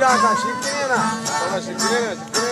Hakan şirkine. Bana şirkine.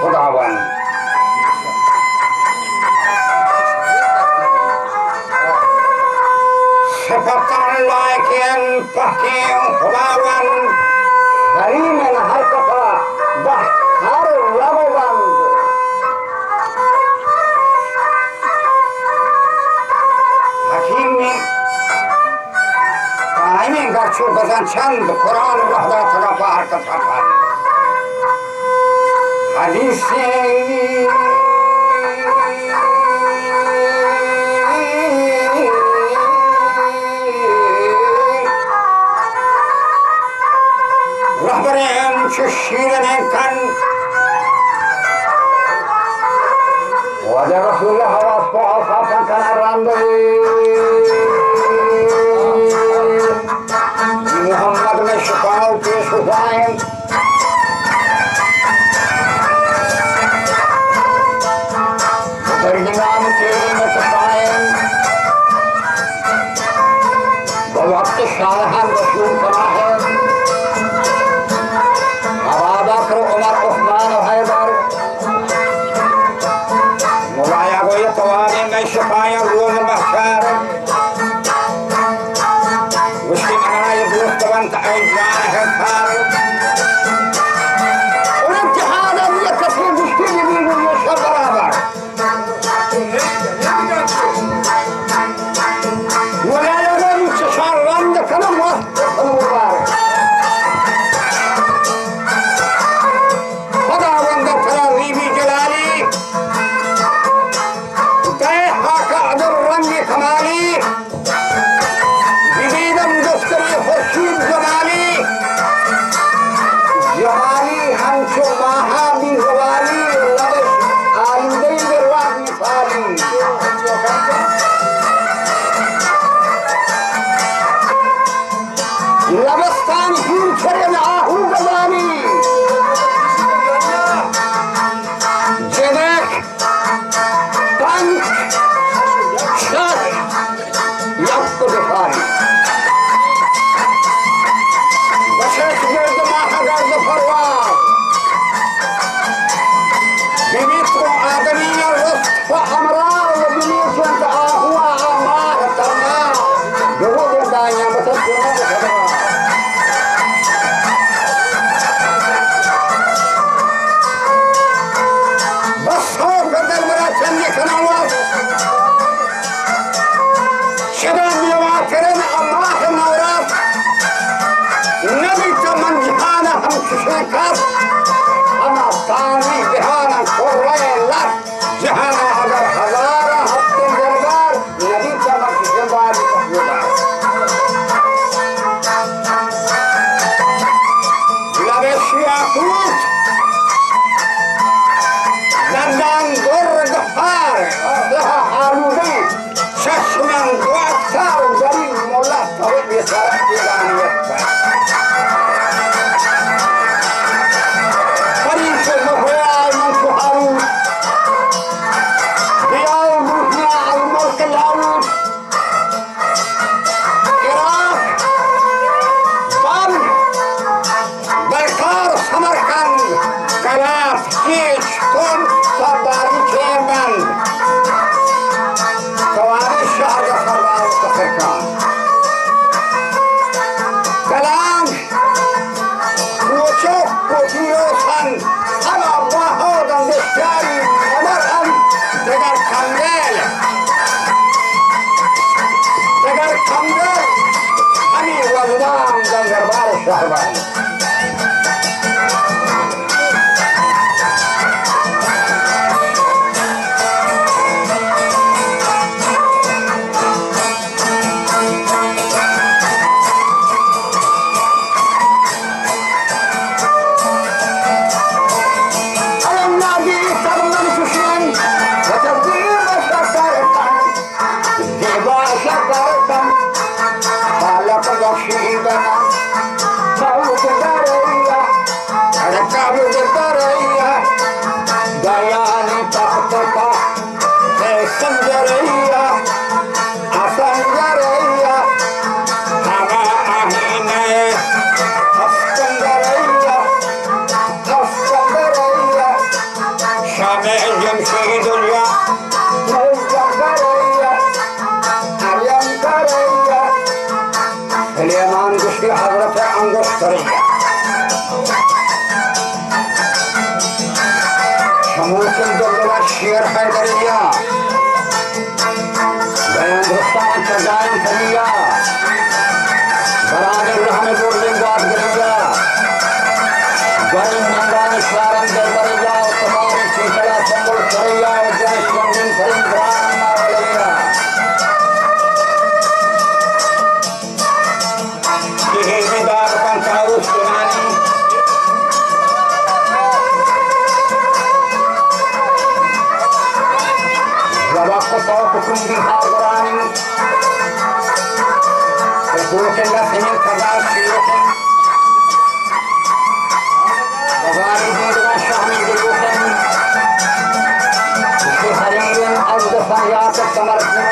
खुदावन सिफतन लायकिन पहकीम खुदावन हरीमन हर कफा बहर रबबंद हकीम में कायमें गर्चू बजन चंद कुरान वहदा तगा पार कथा पार हदीसे रहबरें चुशीरने कन वजह रसूलुल्लाह हवास को आसाफन कना रांदे मोहम्मद में शिकाओ पेश हुआएं परिणाम तेरे में कसाएं वक्त शाहन रसूल बना है अबा बकर उमर उस्मान हैदर मुलाया को ये तवाने में शिकायत रोज महशर उसकी मना ये दोस्त बनता है जान है सार उन्हें जहाद ये कसी मुश्किल भी ये सब बराबर हैदरिया हिंदुस्तान सजाएं करिया बराबर रहने बोर्डिंग बात करिया गरीब मंगाने शारन दे करिया तुम्हारी चीचड़ा संबल करिया जय संगीन करिम ग्राम मार करिया ये विदात पंचायत सुनानी Waktu tahu hukum di Al-Quran Terbuka dengan kadar silakan Bagi dengan syahmi dibukan Isi harian azda sayat samarnya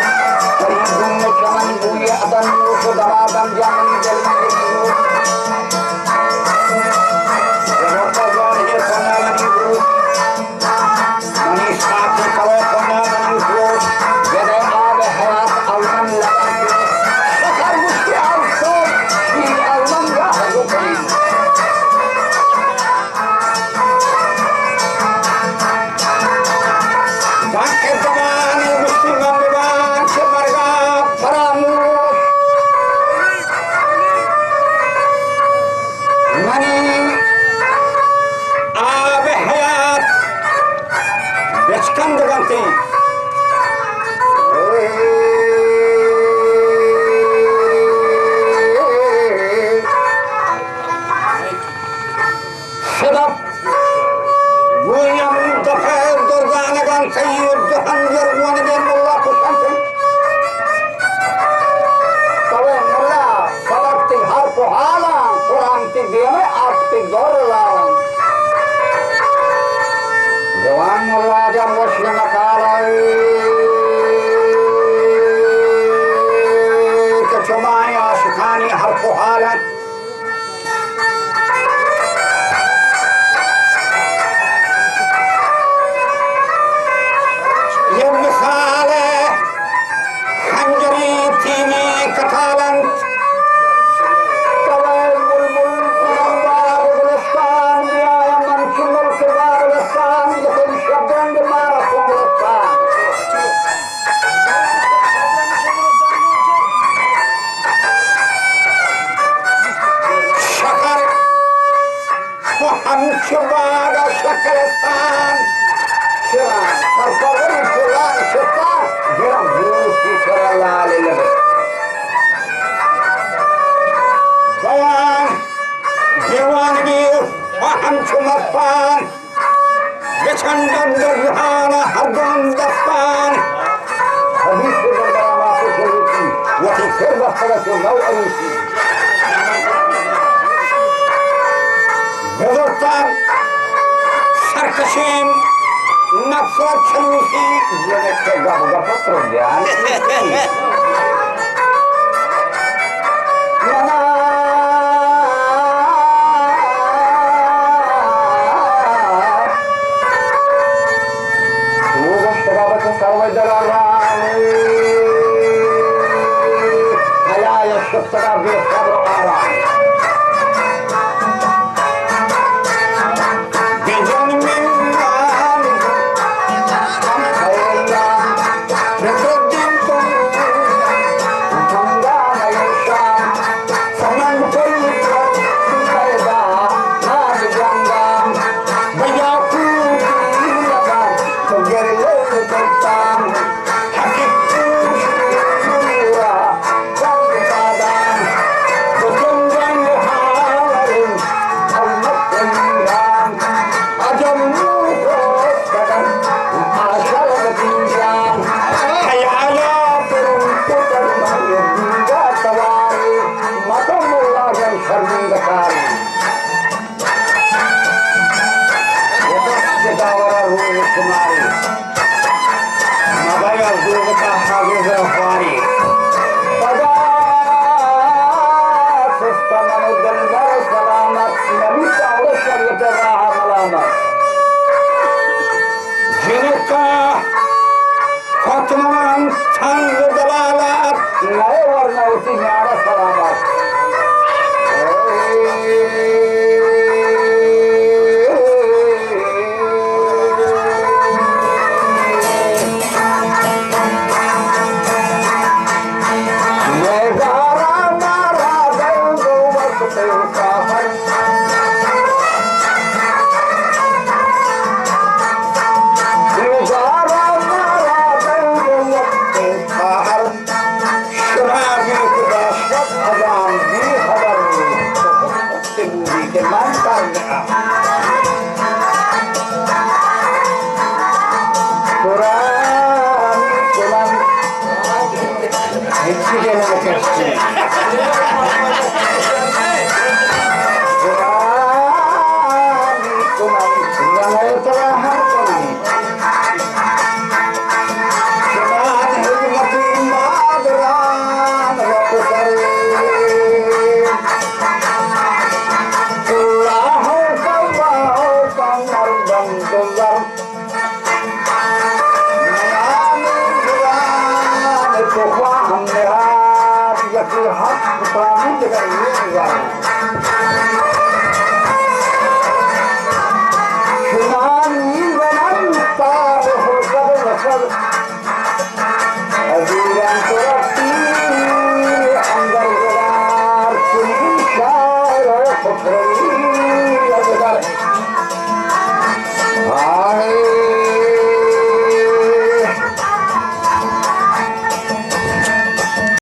Terhubung dengan buya dan musuh dalam jaman jalan itu Berapa zahir pendalam itu Manis hati kalau pendalam itu Jadi abe hayat alam lakan Sakar musti arsam Di alam rahlukan Bangkit zaman musti membeban Semarga paramus Mani abe hayat Geçkan ganti Sebab Buya muntafir durganagan sayyid Jahanjar Wanibin Mullah Kusantin Tawe Mullah Sababti harfu halan Quranti diyame aapti dorlan Dewan Mullah jam muslim akalai Kecumani asyikani harfu halan Ye misale Khanjari tini katalant Tawai bulbul Kumambar Gulistan Biaya mancumul kebar Gulistan Yakin syabdan dimara Gulistan Syakar Muham Syubaga Syakaristan Syirah Terpawai pulang syaitan Jiram busi kerala lelebet Bayan Dewan bir Faham cumapan Geçandan derhana Hardon dastan Hadis berbeda masuk solusi Wakil kerbah pada sunau anusi Bezortan Sarkaşin Nafsat çayusi Yemekte gap-gap oturgan Yana Tugas terabas sarvay dalaran Hayaya şıftara bir sabr aran अंदर तो हमने यकी हक पानी जगह